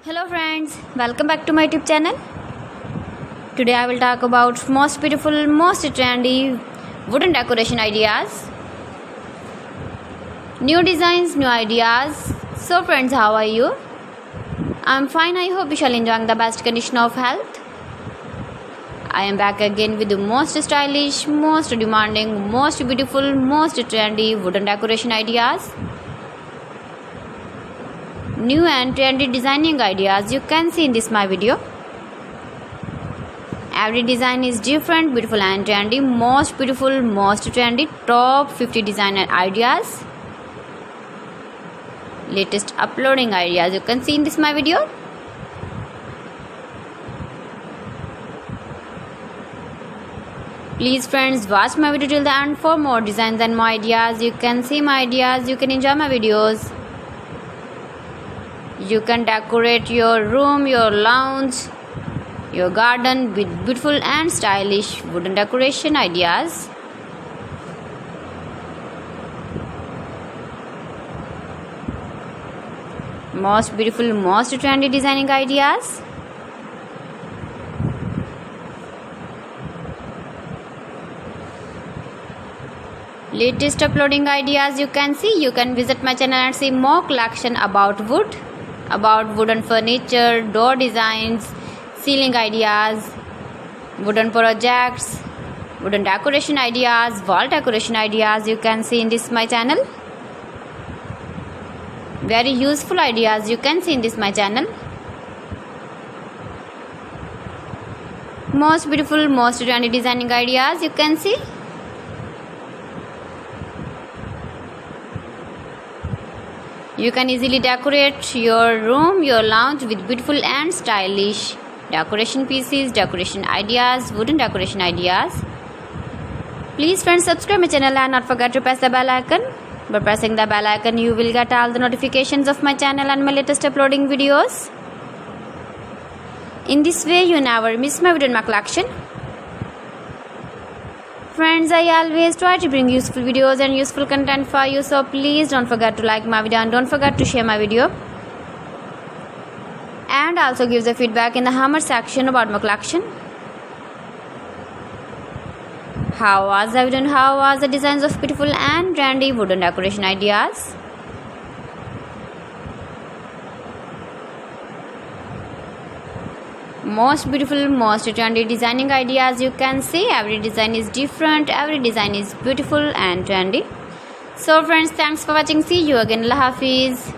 Hello friends, welcome back to my YouTube channel. Today I will talk about most beautiful, most trendy wooden decoration ideas. New designs, new ideas. So friends, how are you? I'm fine. I hope you shall enjoy the best condition of health. I am back again with the most stylish, most demanding, most beautiful, most trendy wooden decoration ideas. New and trendy designing ideas you can see in this my video. Every design is different, beautiful and trendy. Most beautiful, most trendy, top 50 designer ideas. Latest uploading ideas you can see in this my video. Please friends, watch my video till the end for more designs and more ideas. You can see my ideas, you can enjoy my videos. You can decorate your room, your lounge, your garden with beautiful and stylish wooden decoration ideas. Most beautiful, most trendy designing ideas. Latest uploading ideas you can see. You can visit my channel and see more collection about wood, about wooden furniture, door designs, ceiling ideas, wooden projects, wooden decoration ideas, wall decoration ideas you can see in this my channel. Very useful ideas you can see in this my channel. Most beautiful, most trendy designing ideas you can see. You can easily decorate your room, your lounge with beautiful and stylish decoration pieces, decoration ideas, wooden decoration ideas. Please friends, subscribe my channel and not forget to press the bell icon. By pressing the bell icon, you will get all the notifications of my channel and my latest uploading videos. In this way, you never miss my video in my collection. Friends, I always try to bring useful videos and useful content for you, so please don't forget to like my video and don't forget to share my video. And also give the feedback in the comment section about my collection. How was the video and how was the designs of beautiful and trendy wooden decoration ideas? Most beautiful, most trendy designing ideas you can see. Every design is different, every design is beautiful and trendy. So friends, thanks for watching. See you again. Allah Hafiz.